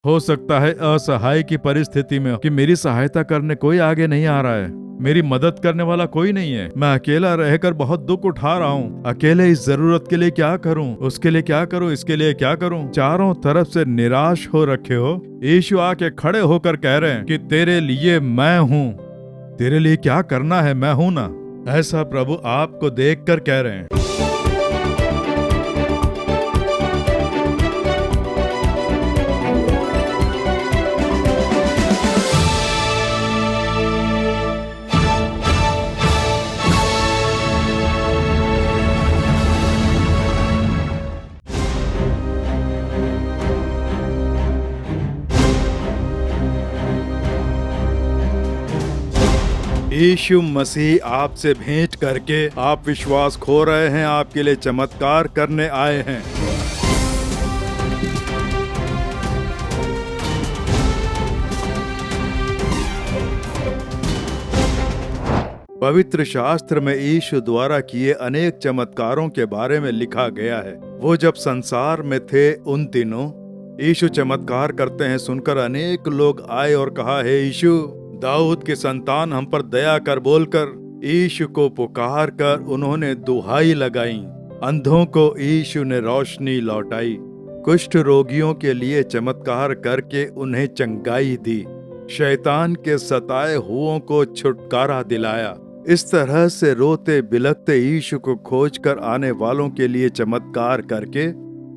हो सकता है असहाय की परिस्थिति में कि मेरी सहायता करने कोई आगे नहीं आ रहा है, मेरी मदद करने वाला कोई नहीं है, मैं अकेला रहकर बहुत दुख उठा रहा हूँ, अकेले इस जरूरत के लिए क्या करूँ, उसके लिए क्या करूँ, इसके लिए क्या करूँ, चारों तरफ से निराश हो रखे हो। यीशु आके खड़े होकर कह रहे हैं कि तेरे लिए मैं हूँ, तेरे लिए क्या करना है मैं हूँ ना। ऐसा प्रभु आपको देखकर कह रहे हैं। यीशु मसीह आपसे भेंट करके आप विश्वास खो रहे हैं, आपके लिए चमत्कार करने आए हैं। पवित्र शास्त्र में यीशु द्वारा किए अनेक चमत्कारों के बारे में लिखा गया है। वो जब संसार में थे उन दिनों यीशु चमत्कार करते हैं सुनकर अनेक लोग आए और कहा, हे यीशु, दाऊद की संतान, हम पर दया कर बोलकर यीशु को पुकार कर उन्होंने दुहाई लगाई। अंधों को यीशु ने रोशनी लौटाई, कुष्ठ रोगियों के लिए चमत्कार करके उन्हें चंगाई दी, शैतान के सताए हुओं को छुटकारा दिलाया। इस तरह से रोते बिलखते यीशु को खोज कर आने वालों के लिए चमत्कार करके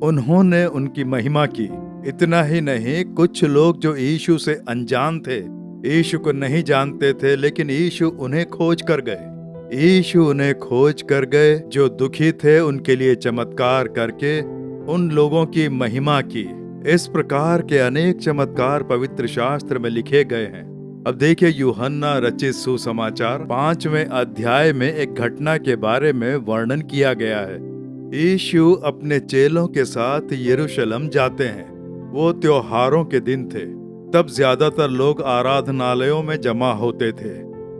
उन्होंने उनकी महिमा की। इतना ही नहीं, कुछ लोग जो यीशु से अनजान थे, यीशु को नहीं जानते थे, लेकिन यीशु उन्हें खोज कर गए। यीशु उन्हें खोज कर गए जो दुखी थे, उनके लिए चमत्कार करके उन लोगों की महिमा की। इस प्रकार के अनेक चमत्कार पवित्र शास्त्र में लिखे गए हैं। अब देखिए, यूहन्ना रचित सुसमाचार 5वें अध्याय में एक घटना के बारे में वर्णन किया गया है। यीशु अपने चेलों के साथ यरूशलेम जाते हैं। वो त्योहारों के दिन थे, तब ज्यादातर लोग आराधनालयों में जमा होते थे।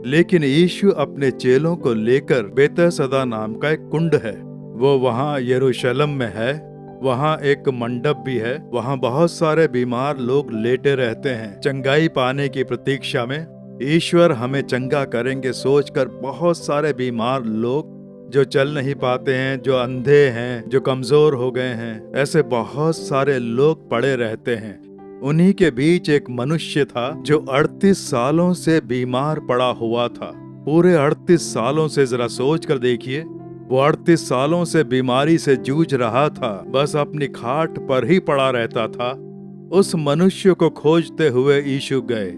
लेकिन यीशु अपने चेलों को लेकर बेतसदा नाम का एक कुंड है, वो वहाँ यरूशलेम में है। वहाँ एक मंडप भी है, वहाँ बहुत सारे बीमार लोग लेटे रहते हैं चंगाई पाने की प्रतीक्षा में। ईश्वर हमें चंगा करेंगे सोचकर बहुत सारे बीमार लोग जो चल नहीं पाते हैं, जो अंधे हैं, जो कमजोर हो गए हैं, ऐसे बहुत सारे लोग पड़े रहते हैं। उन्हीं के बीच एक मनुष्य था जो 38 सालों से बीमार पड़ा हुआ था। पूरे 38 सालों से, जरा सोच कर देखिए, वो 38 सालों से बीमारी से जूझ रहा था, बस अपनी खाट पर ही पड़ा रहता था। उस मनुष्य को खोजते हुए यीशु गए।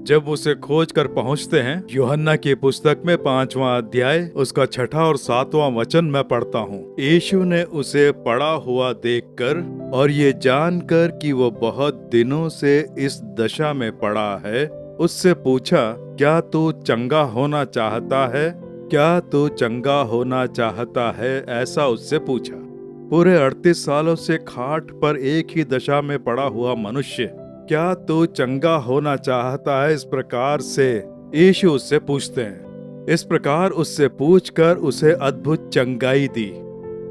जब उसे खोज कर पहुंचते हैं, यूहन्ना की पुस्तक में 5वां अध्याय उसका 6ठा और 7वां वचन मैं पढ़ता हूँ। यीशु ने उसे पड़ा हुआ देखकर और ये जानकर कि वो बहुत दिनों से इस दशा में पड़ा है, उससे पूछा, क्या तू चंगा होना चाहता है? क्या तू चंगा होना चाहता है? ऐसा उससे पूछा। पूरे 38 सालों से खाट पर एक ही दशा में पड़ा हुआ मनुष्य, क्या तू चंगा होना चाहता है? इस प्रकार से यीशु उससे पूछते हैं। इस प्रकार उससे पूछकर उसे अद्भुत चंगाई दी।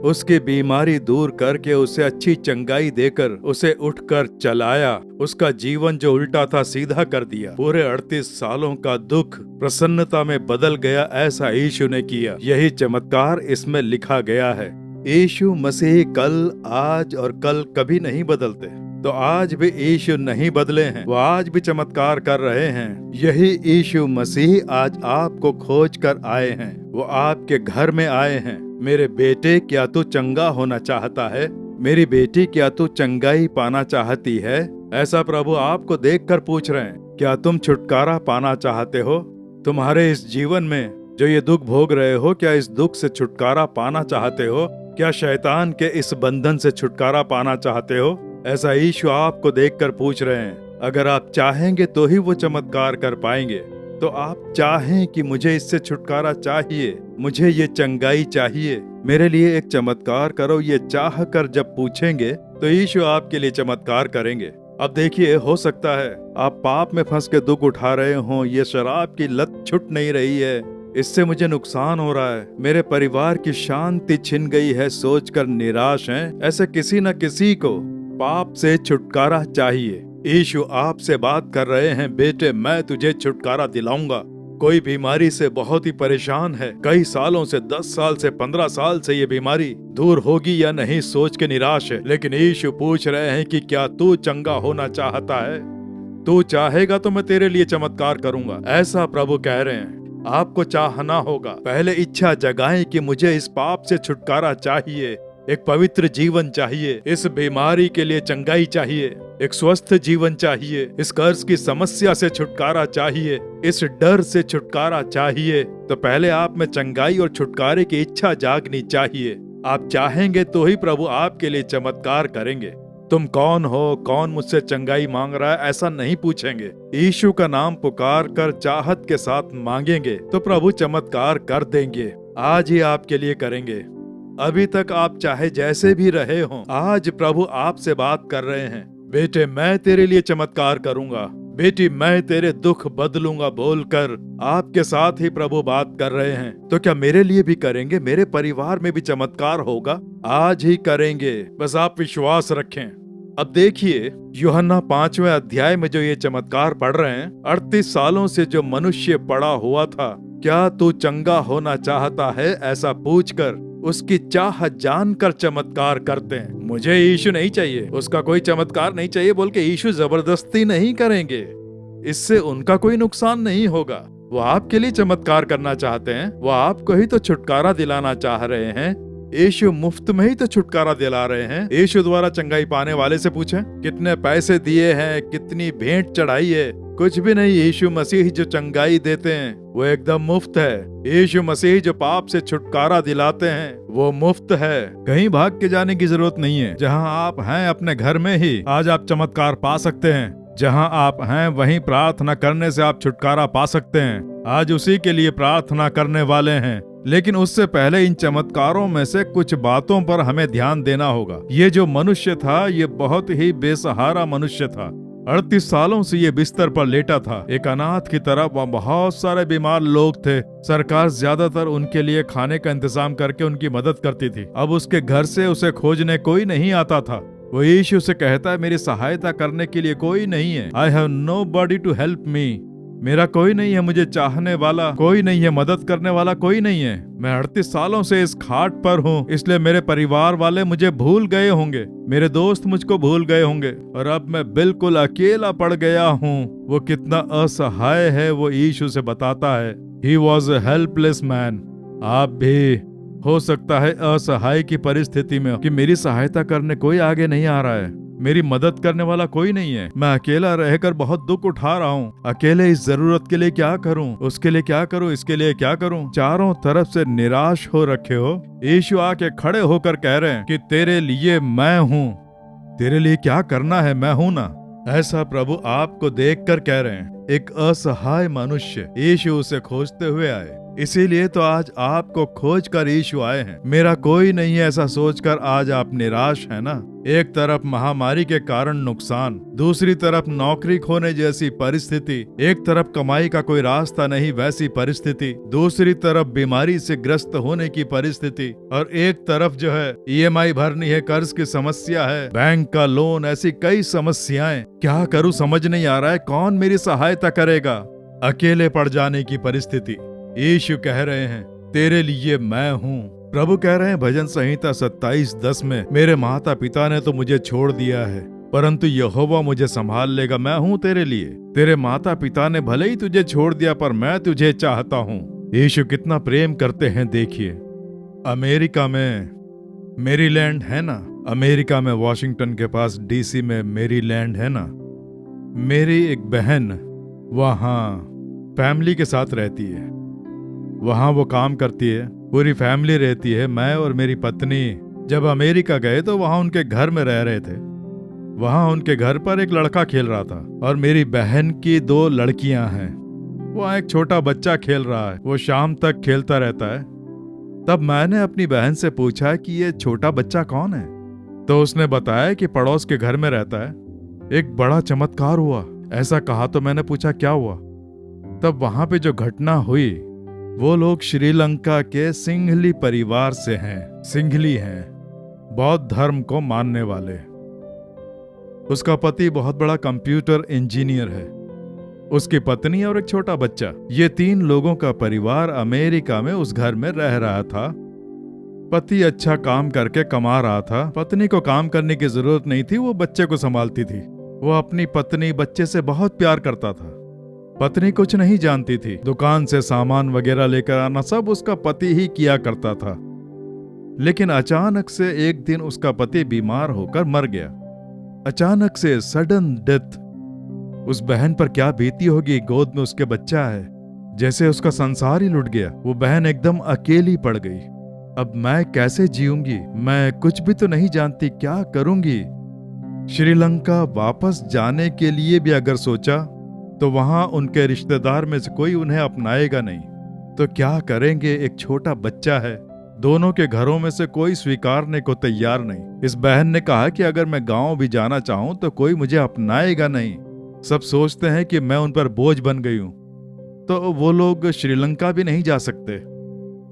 उसकी बीमारी दूर करके उसे अच्छी चंगाई देकर उसे उठकर चलाया। उसका जीवन जो उल्टा था सीधा कर दिया। पूरे 38 सालों का दुख प्रसन्नता में बदल गया, ऐसा यीशु ने किया। यही चमत्कार इसमें लिखा गया है। यीशु मसीह कल, आज और कल कभी नहीं बदलते, तो आज भी यीशु नहीं बदले हैं, वो आज भी चमत्कार कर रहे हैं। यही यीशु मसीह आज आपको खोज कर आए हैं, वो आपके घर में आए हैं। मेरे बेटे, क्या तू चंगा होना चाहता है? मेरी बेटी, क्या तू चंगाई पाना चाहती है? ऐसा प्रभु आपको देखकर पूछ रहे हैं। क्या तुम छुटकारा पाना चाहते हो? तुम्हारे इस जीवन में जो ये दुख भोग रहे हो, क्या इस दुख से छुटकारा पाना चाहते हो? क्या शैतान के इस बंधन से छुटकारा पाना चाहते हो? ऐसा यीशु आपको देखकर पूछ रहे हैं। अगर आप चाहेंगे तो ही वो चमत्कार कर पाएंगे। तो आप चाहें कि मुझे इससे छुटकारा चाहिए, मुझे ये चंगाई चाहिए, मेरे लिए एक चमत्कार करो, ये चाह कर जब पूछेंगे तो यीशु आपके लिए चमत्कार करेंगे। अब देखिए, हो सकता है आप पाप में फंस के दुख उठा रहे हो, ये शराब की लत छूट नहीं रही है, इससे मुझे नुकसान हो रहा है, मेरे परिवार की शांति छिन गई है, सोचकर निराश हैं। ऐसे किसी न किसी को पाप से छुटकारा चाहिए। यीशु आपसे बात कर रहे हैं, बेटे मैं तुझे छुटकारा दिलाऊंगा। कोई बीमारी से बहुत ही परेशान है, कई सालों से, 10 साल से, 15 साल से ये बीमारी दूर होगी या नहीं सोच के निराश है। लेकिन यीशु पूछ रहे हैं कि क्या तू चंगा होना चाहता है? तू चाहेगा तो मैं तेरे लिए चमत्कार करूंगा, ऐसा प्रभु कह रहे हैं। आपको चाहना होगा, पहले इच्छा जगाएं कि मुझे इस पाप से छुटकारा चाहिए, एक पवित्र जीवन चाहिए, इस बीमारी के लिए चंगाई चाहिए, एक स्वस्थ जीवन चाहिए, इस कर्ज की समस्या से छुटकारा चाहिए, इस डर से छुटकारा चाहिए। तो पहले आप में चंगाई और छुटकारे की इच्छा जागनी चाहिए। आप चाहेंगे तो ही प्रभु आपके लिए चमत्कार करेंगे। तुम कौन हो, कौन मुझसे चंगाई मांग रहा है, ऐसा नहीं पूछेंगे। यीशु का नाम पुकार कर चाहत के साथ मांगेंगे तो प्रभु चमत्कार कर देंगे। आज ही आपके लिए करेंगे। अभी तक आप चाहे जैसे भी रहे हों, आज प्रभु आपसे बात कर रहे हैं, बेटे मैं तेरे लिए चमत्कार करूंगा, बेटी मैं तेरे दुख बदलूंगा बोलकर आपके साथ ही प्रभु बात कर रहे हैं। तो क्या मेरे लिए भी करेंगे? मेरे परिवार में भी चमत्कार होगा? आज ही करेंगे, बस आप विश्वास रखें। अब देखिए यूहन्ना 5वें अध्याय में जो ये चमत्कार पढ़ रहे हैं, 38 सालों से जो मनुष्य पड़ा हुआ था, क्या तू चंगा होना चाहता है, ऐसा पूछकर उसकी चाह जानकर चमत्कार करते हैं। मुझे यीशु नहीं चाहिए, उसका कोई चमत्कार नहीं चाहिए बोल के यीशु जबरदस्ती नहीं करेंगे, इससे उनका कोई नुकसान नहीं होगा। वो आपके लिए चमत्कार करना चाहते हैं, वो आपको ही तो छुटकारा दिलाना चाह रहे हैं। यीशु मुफ्त में ही तो छुटकारा दिला रहे हैं। यीशु द्वारा चंगाई पाने वाले से पूछें कितने पैसे दिए हैं, कितनी भेंट चढ़ाई है, कुछ भी नहीं। यीशु मसीह जो चंगाई देते हैं वो एकदम मुफ्त है। यीशु मसीह जो पाप से छुटकारा दिलाते हैं वो मुफ्त है। कहीं भाग के जाने की जरूरत नहीं है। जहां आप हैं अपने घर में ही आज आप चमत्कार पा सकते हैं। जहां आप हैं वहीं प्रार्थना करने से आप छुटकारा पा सकते हैं। आज उसी के लिए प्रार्थना करने वाले हैं। लेकिन उससे पहले इन चमत्कारों में से कुछ बातों पर हमें ध्यान देना होगा। ये जो मनुष्य था ये बहुत ही बेसहारा मनुष्य था। 38 सालों से ये बिस्तर पर लेटा था, एक अनाथ की तरह। वहाँ बहुत सारे बीमार लोग थे। सरकार ज्यादातर उनके लिए खाने का इंतजाम करके उनकी मदद करती थी। अब उसके घर से उसे खोजने कोई नहीं आता था। वो यीशु से कहता है मेरी सहायता करने के लिए कोई नहीं है। I have nobody to help me. मेरा कोई नहीं है, मुझे चाहने वाला कोई नहीं है, मदद करने वाला कोई नहीं है। मैं 38 सालों से इस खाट पर हूँ, इसलिए मेरे परिवार वाले मुझे भूल गए होंगे, मेरे दोस्त मुझको भूल गए होंगे और अब मैं बिल्कुल अकेला पड़ गया हूँ। वो कितना असहाय है वो यीशु से बताता है। He was a helpless man। आप भी हो सकता है असहाय की परिस्थिति में कि मेरी सहायता करने कोई आगे नहीं आ रहा है, मेरी मदद करने वाला कोई नहीं है, मैं अकेला रहकर बहुत दुख उठा रहा हूँ। अकेले इस जरूरत के लिए क्या करूँ, उसके लिए क्या करूँ, इसके लिए क्या करूँ। चारों तरफ से निराश हो रखे हो। यीशु आके खड़े होकर कह रहे हैं कि तेरे लिए मैं हूँ, तेरे लिए क्या करना है मैं हूँ ना। ऐसा प्रभु आपको देखकर कह रहे हैं। एक असहाय मनुष्य, यीशु उसे खोजते हुए आए, इसीलिए तो आज आपको खोज कर यीशु आए हैं। मेरा कोई नहीं है ऐसा सोचकर आज आप निराश है ना। एक तरफ महामारी के कारण नुकसान, दूसरी तरफ नौकरी खोने जैसी परिस्थिति, एक तरफ कमाई का कोई रास्ता नहीं वैसी परिस्थिति, दूसरी तरफ बीमारी से ग्रस्त होने की परिस्थिति, और एक तरफ जो है ईएमआई भरनी है, कर्ज की समस्या है, बैंक का लोन, ऐसी कई समस्याएं। क्या करूं समझ नहीं आ रहा है, कौन मेरी सहायता करेगा। अकेले पड़ जाने की परिस्थिति। यीशु कह रहे हैं तेरे लिए मैं हूँ। प्रभु कह रहे हैं भजन संहिता 27:10 में, मेरे माता पिता ने तो मुझे छोड़ दिया है परंतु यहोवा मुझे संभाल लेगा। मैं हूँ तेरे लिए। तेरे माता पिता ने भले ही तुझे छोड़ दिया पर मैं तुझे चाहता हूँ। यीशु कितना प्रेम करते हैं देखिए। अमेरिका में मेरीलैंड है ना, अमेरिका में वॉशिंगटन के पास डीसी में मेरीलैंड है ना। मेरी एक बहन वहाँ फैमिली के साथ रहती है, वहाँ वो काम करती है, पूरी फैमिली रहती है। मैं और मेरी पत्नी जब अमेरिका गए तो वहाँ उनके घर में रह रहे थे। वहाँ उनके घर पर एक लड़का खेल रहा था और मेरी बहन की 2 लड़कियां हैं। वहाँ एक छोटा बच्चा खेल रहा है, वो शाम तक खेलता रहता है। तब मैंने अपनी बहन से पूछा कि ये छोटा बच्चा कौन है, तो उसने बताया कि पड़ोस के घर में रहता है। एक बड़ा चमत्कार हुआ ऐसा कहा तो मैंने पूछा क्या हुआ। तब वहां पे जो घटना हुई, वो लोग श्रीलंका के सिंघली परिवार से हैं। सिंघली हैं, बौद्ध धर्म को मानने वाले। उसका पति बहुत बड़ा कंप्यूटर इंजीनियर है, उसकी पत्नी और एक छोटा बच्चा। ये 3 लोगों का परिवार अमेरिका में उस घर में रह रहा था। पति अच्छा काम करके कमा रहा था, पत्नी को काम करने की जरूरत नहीं थी, वो बच्चे को संभालती थी। वो अपनी पत्नी बच्चे से बहुत प्यार करता था। पत्नी कुछ नहीं जानती थी, दुकान से सामान वगैरह लेकर आना सब उसका पति ही किया करता था। लेकिन अचानक से एक दिन उसका पति बीमार होकर मर गया। अचानक से सडन डेथ। उस बहन पर क्या बीती होगी, गोद में उसके बच्चा है, जैसे उसका संसार ही लुट गया। वो बहन एकदम अकेली पड़ गई। अब मैं कैसे जीऊंगी, मैं कुछ भी तो नहीं जानती, क्या करूंगी। श्रीलंका वापस जाने के लिए भी अगर सोचा तो वहां उनके रिश्तेदार में से कोई उन्हें अपनाएगा नहीं, तो क्या करेंगे। एक छोटा बच्चा है, दोनों के घरों में से कोई स्वीकारने को तैयार नहीं। इस बहन ने कहा कि अगर मैं गांव भी जाना चाहूं तो कोई मुझे अपनाएगा नहीं, सब सोचते हैं कि मैं उन पर बोझ बन गई हूं। तो वो लोग श्रीलंका भी नहीं जा सकते।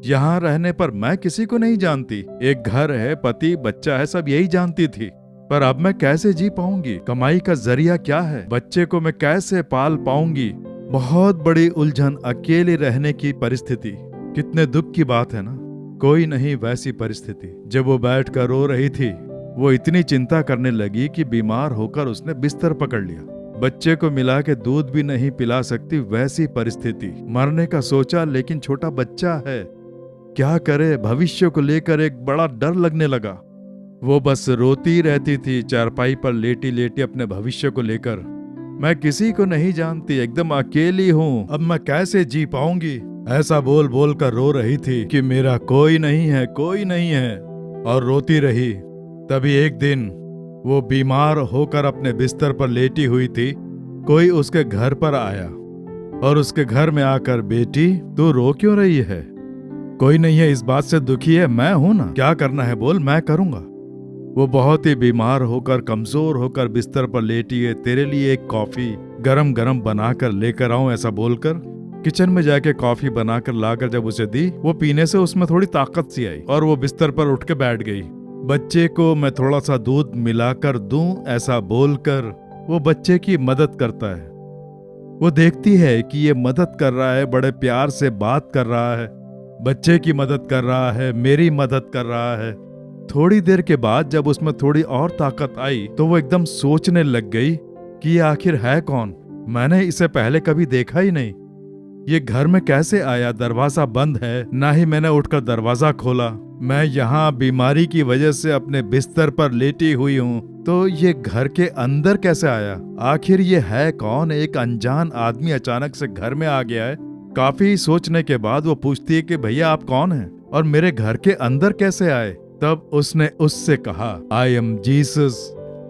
यहां रहने पर मैं किसी को नहीं जानती, एक घर है, पति बच्चा है, सब यही जानती थी। पर अब मैं कैसे जी पाऊंगी, कमाई का जरिया क्या है, बच्चे को मैं कैसे पाल पाऊंगी। बहुत बड़ी उलझन, अकेले रहने की परिस्थिति। कितने दुख की बात है ना। कोई नहीं वैसी परिस्थिति। जब वो बैठकर रो रही थी, वो इतनी चिंता करने लगी कि बीमार होकर उसने बिस्तर पकड़ लिया। बच्चे को मिला के दूध भी नहीं पिला सकती, वैसी परिस्थिति। मरने का सोचा, लेकिन छोटा बच्चा है, क्या करे। भविष्य को लेकर एक बड़ा डर लगने लगा। वो बस रोती रहती थी चारपाई पर लेटी लेटी अपने भविष्य को लेकर। मैं किसी को नहीं जानती, एकदम अकेली हूँ, अब मैं कैसे जी पाऊंगी। ऐसा बोल बोल कर रो रही थी कि मेरा कोई नहीं है, कोई नहीं है, और रोती रही। तभी एक दिन वो बीमार होकर अपने बिस्तर पर लेटी हुई थी। कोई उसके घर पर आया और उसके घर में आकर, बेटी तू रो क्यों रही है, कोई नहीं है इस बात से दुखी है, मैं हूं ना, क्या करना है बोल, मैं करूंगा। वो बहुत ही बीमार होकर कमजोर होकर बिस्तर पर लेटी है। तेरे लिए एक कॉफी गरम गरम बनाकर लेकर आऊं, ऐसा बोलकर किचन में जाके कॉफी बनाकर लाकर जब उसे दी, वो पीने से उसमें थोड़ी ताकत सी आई और वो बिस्तर पर उठ के बैठ गई। बच्चे को मैं थोड़ा सा दूध मिलाकर दूं, ऐसा बोलकर वो बच्चे की मदद करता है। वो देखती है कि ये मदद कर रहा है, बड़े प्यार से बात कर रहा है, बच्चे की मदद कर रहा है, मेरी मदद कर रहा है। थोड़ी देर के बाद जब उसमें थोड़ी और ताकत आई तो वो एकदम सोचने लग गई कि ये आखिर है कौन, मैंने इसे पहले कभी देखा ही नहीं, ये घर में कैसे आया, दरवाजा बंद है, ना ही मैंने उठकर दरवाजा खोला, मैं यहाँ बीमारी की वजह से अपने बिस्तर पर लेटी हुई हूँ, तो ये घर के अंदर कैसे आया, आखिर ये है कौन। एक अनजान आदमी अचानक से घर में आ गया है। काफी सोचने के बाद वो पूछती है कि भैया आप कौन हैं और मेरे घर के अंदर कैसे आए। तब उसने उससे कहा, I am Jesus,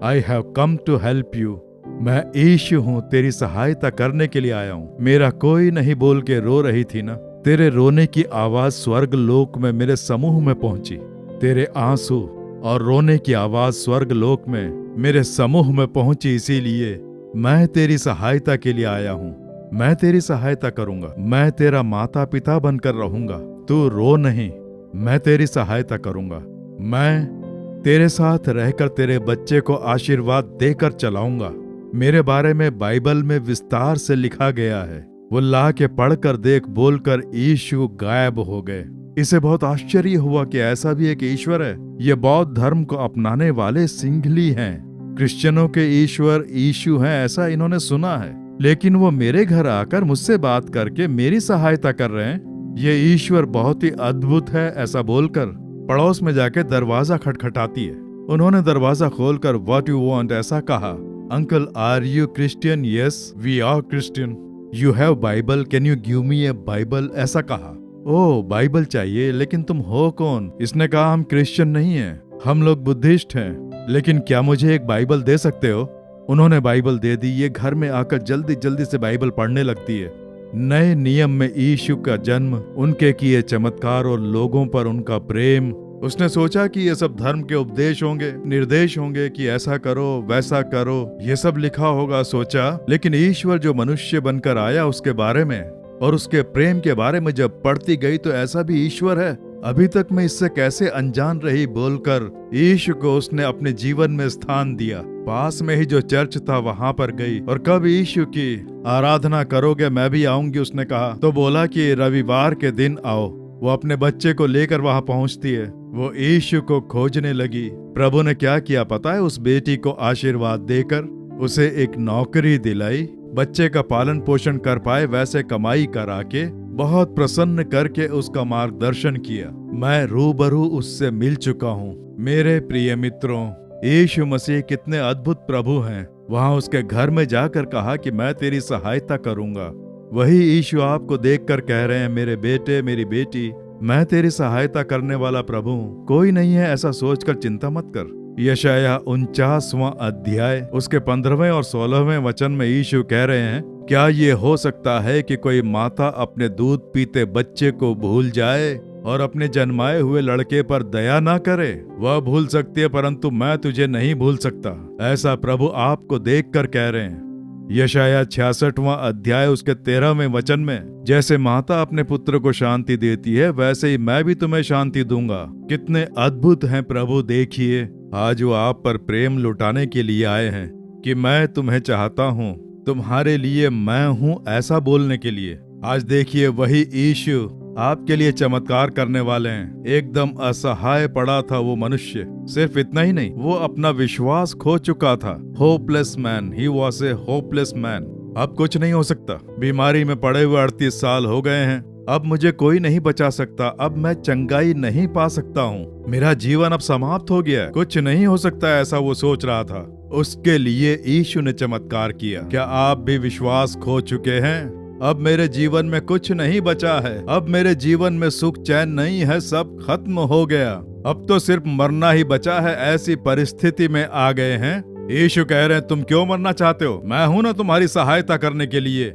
I have come to help you, मैं यीशु हूँ, तेरी सहायता करने के लिए आया हूँ। मेरा कोई नहीं बोल के रो रही थी ना, तेरे रोने की आवाज स्वर्ग लोक में मेरे समूह में पहुंची। तेरे आंसू और रोने की आवाज स्वर्ग लोक में मेरे समूह में पहुंची, इसीलिए मैं तेरी सहायता के लिए आया हूँ। मैं तेरी सहायता करूंगा, मैं तेरा माता पिता बनकर रहूंगा, तू रो नहीं, मैं तेरी सहायता करूंगा, मैं तेरे साथ रहकर तेरे बच्चे को आशीर्वाद देकर चलाऊंगा। मेरे बारे में बाइबल में विस्तार से लिखा गया है। वो ला के पढ़कर देख बोलकर यीशु गायब हो गए। इसे बहुत आश्चर्य हुआ कि ऐसा भी एक ईश्वर है। ये बौद्ध धर्म को अपनाने वाले सिंघली हैं। क्रिश्चियनों के ईश्वर यीशु हैं ऐसा इन्होंने सुना है, लेकिन वो मेरे घर आकर मुझसे बात करके मेरी सहायता कर रहे हैं। ये ईश्वर बहुत ही अद्भुत है ऐसा बोलकर पड़ोस में जाके दरवाजा खटखटाती है। उन्होंने दरवाजा खोलकर व्हाट यू वांट ऐसा कहा। Uncle are you Christian? Yes we are Christian. You have Bible, can you give me a Bible? ऐसा कहा। ओह बाइबल चाहिए, लेकिन तुम हो कौन? इसने कहा हम क्रिश्चियन नहीं हैं, हम लोग बुद्धिस्ट हैं, लेकिन क्या मुझे एक बाइबल दे सकते हो? उन्होंने बाइबल दे दी। ये घर में आकर जल्दी जल्दी से बाइबल पढ़ने लगती है। नए नियम में यीशु का जन्म, उनके किए चमत्कार और लोगों पर उनका प्रेम। उसने सोचा कि ये सब धर्म के उपदेश होंगे, निर्देश होंगे कि ऐसा करो वैसा करो, ये सब लिखा होगा सोचा। लेकिन ईश्वर जो मनुष्य बनकर आया उसके बारे में और उसके प्रेम के बारे में जब पढ़ती गई तो ऐसा भी ईश्वर है अभी तक मैं इससे कैसे अनजान रही बोलकर यीशु को उसने अपने जीवन में स्थान दिया। पास में ही जो चर्च था वहां पर गई और कब यीशु की आराधना करोगे, मैं भी आऊंगी उसने कहा। तो बोला कि रविवार के दिन आओ। वो अपने बच्चे को लेकर वहां पहुंचती है। वो यीशु को खोजने लगी। प्रभु ने क्या किया पता है? उस बेटी को आशीर्वाद देकर उसे एक नौकरी दिलाई, बच्चे का पालन पोषण कर पाए वैसे कमाई करा के बहुत प्रसन्न करके उसका मार्गदर्शन किया। मैं रूबरू उससे मिल चुका हूँ। मेरे प्रिय मित्रों, यीशु मसीह कितने अद्भुत प्रभु हैं। वहां उसके घर में जाकर कहा कि मैं तेरी सहायता करूंगा। वही यीशु आपको देखकर कह रहे हैं, मेरे बेटे मेरी बेटी, मैं तेरी सहायता करने वाला प्रभु हूँ, कोई नहीं है ऐसा सोचकर चिंता मत कर। यशायाह 49वां अध्याय उसके 15वें और 16वें वचन में यीशु कह रहे हैं, क्या ये हो सकता है कि कोई माता अपने दूध पीते बच्चे को भूल जाए और अपने जन्माए हुए लड़के पर दया ना करे? वह भूल सकती है परंतु मैं तुझे नहीं भूल सकता, ऐसा प्रभु आपको देखकर कह रहे हैं। यशायाह 66वां अध्याय उसके 13वें वचन में, जैसे माता अपने पुत्र को शांति देती है वैसे ही मैं भी तुम्हें शांति दूंगा। कितने अद्भुत हैं प्रभु। देखिए आज वो आप पर प्रेम लुटाने के लिए आए हैं कि मैं तुम्हें चाहता हूँ, तुम्हारे लिए मैं हूँ, ऐसा बोलने के लिए। आज देखिए वही यीशु आपके लिए चमत्कार करने वाले हैं। एकदम असहाय पड़ा था वो मनुष्य। सिर्फ इतना ही नहीं, वो अपना विश्वास खो चुका था। Hopeless man, he was a hopeless man. अब कुछ नहीं हो सकता। बीमारी में पड़े हुए 38 साल हो गए हैं। अब मुझे कोई नहीं बचा सकता। अब मैं चंगाई नहीं पा सकता हूँ। मेरा जीवन अब समाप्त हो गया। कुछ नहीं हो सकता, ऐसा वो सोच रहा था। उसके लिए यीशु ने चमत्कार किया। क्या आप भी विश्वास खो चुके हैं? अब मेरे जीवन में कुछ नहीं बचा है। अब मेरे जीवन में सुख चैन नहीं है, सब खत्म हो गया। अब तो सिर्फ मरना ही बचा है, ऐसी परिस्थिति में आ गए हैं। यीशु कह रहे हैं, तुम क्यों मरना चाहते हो? मैं हूं ना तुम्हारी सहायता करने के लिए।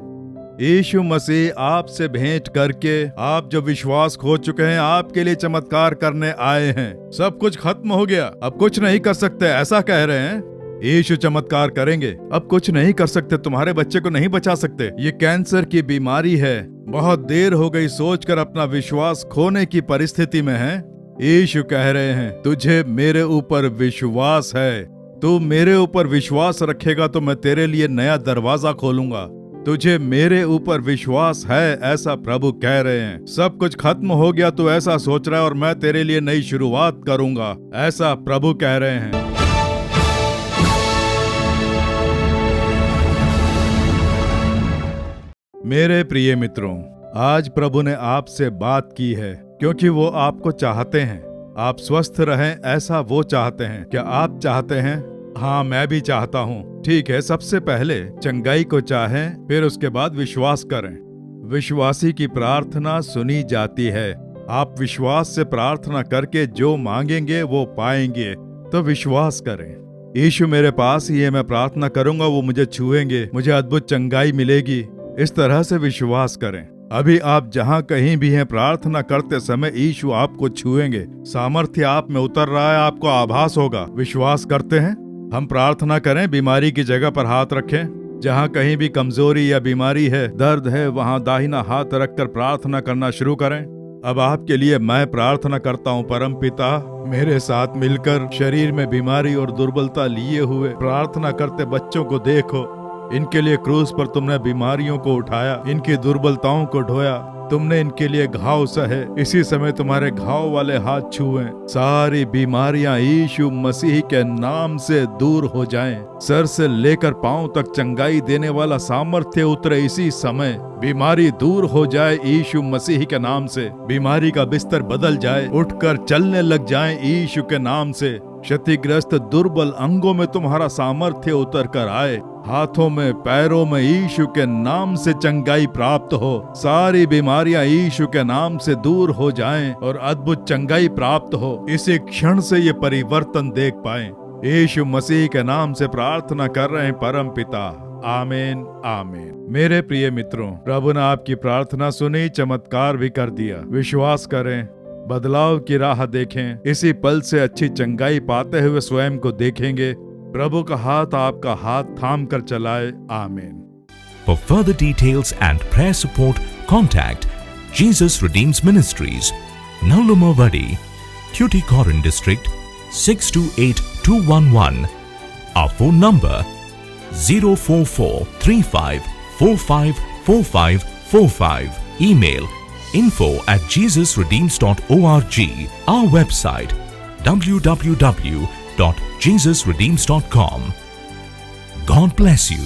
यीशु मसीह आपसे भेंट करके, आप जो विश्वास खो चुके हैं, आपके लिए चमत्कार करने आए हैं। सब कुछ खत्म हो गया, अब कुछ नहीं कर सकते, ऐसा कह रहे हैं। यीशु चमत्कार करेंगे। अब कुछ नहीं कर सकते, तुम्हारे बच्चे को नहीं बचा सकते। ये कैंसर की बीमारी है। बहुत देर हो गई सोचकर अपना विश्वास खोने की परिस्थिति में है। यीशु कह रहे हैं, तुझे मेरे ऊपर विश्वास है। तू मेरे ऊपर विश्वास रखेगा तो मैं तेरे लिए नया दरवाजा खोलूंगा। तुझे मेरे ऊपर विश्वास है, ऐसा प्रभु कह रहे हैं। सब कुछ खत्म हो गया, तू ऐसा सोच रहा है और मैं तेरे लिए नई शुरुआत करूंगा, ऐसा प्रभु कह रहे हैं। मेरे प्रिय मित्रों, आज प्रभु ने आपसे बात की है क्योंकि वो आपको चाहते हैं। आप स्वस्थ रहें, ऐसा वो चाहते हैं। क्या आप चाहते हैं? हाँ, मैं भी चाहता हूँ। ठीक है, सबसे पहले चंगाई को चाहें, फिर उसके बाद विश्वास करें। विश्वासी की प्रार्थना सुनी जाती है। आप विश्वास से प्रार्थना करके जो मांगेंगे वो पाएंगे। तो विश्वास करें, यीशु मेरे पास ही है, मैं प्रार्थना करूंगा वो मुझे छुएंगे, मुझे अद्भुत चंगाई मिलेगी। इस तरह से विश्वास करें। अभी आप जहां कहीं भी हैं, प्रार्थना करते समय यीशु आपको छुएंगे। सामर्थ्य आप में उतर रहा है, आपको आभास होगा। विश्वास करते हैं? हम प्रार्थना करें, बीमारी की जगह पर हाथ रखें। जहां कहीं भी कमजोरी या बीमारी है, दर्द है, वहां दाहिना हाथ रखकर प्रार्थना करना शुरू करें। अब आपके लिए मैं प्रार्थना करता हूँ। परम पिता, मेरे साथ मिलकर शरीर में बीमारी और दुर्बलता लिए हुए प्रार्थना करते बच्चों को देखो। इनके लिए क्रूस पर तुमने बीमारियों को उठाया, इनकी दुर्बलताओं को ढोया, तुमने इनके लिए घाव सहे। इसी समय तुम्हारे घाव वाले हाथ छुएं, सारी बीमारियां यीशु मसीह के नाम से दूर हो जाएं। सर से लेकर पांव तक चंगाई देने वाला सामर्थ्य उतरे इसी समय। बीमारी दूर हो जाए यीशु मसीह के नाम से। बीमारी का बिस्तर बदल जाए, उठकर चलने लग जाएं यीशु के नाम से। क्षतिग्रस्त दुर्बल अंगों में तुम्हारा सामर्थ्य उतर कर आए। हाथों में, पैरों में यीशु के नाम से चंगाई प्राप्त हो। सारी बीमारियां यीशु के नाम से दूर हो जाएं और अद्भुत चंगाई प्राप्त हो। इसी क्षण से ये परिवर्तन देख पाएं। यीशु मसीह के नाम से प्रार्थना कर रहे हैं परम पिता। आमीन, आमीन। मेरे प्रिय मित्रों, प्रभु ने आपकी प्रार्थना सुनी, चमत्कार भी कर दिया। विश्वास करें, बदलाव की राह देखें। इसी पल से अच्छी चंगाई पाते हुए स्वयं को देखेंगे। प्रभु का हाथ आपका हाथ थाम कर चलाए। आमीन। For further details and prayer support, contact Jesus Redeems Ministries, Nallumavadi, Tuticorin District, 628211. Our phone number 04435454545. Email info@jesusredeems.org. Our website www.jesusredeems.com. God bless you.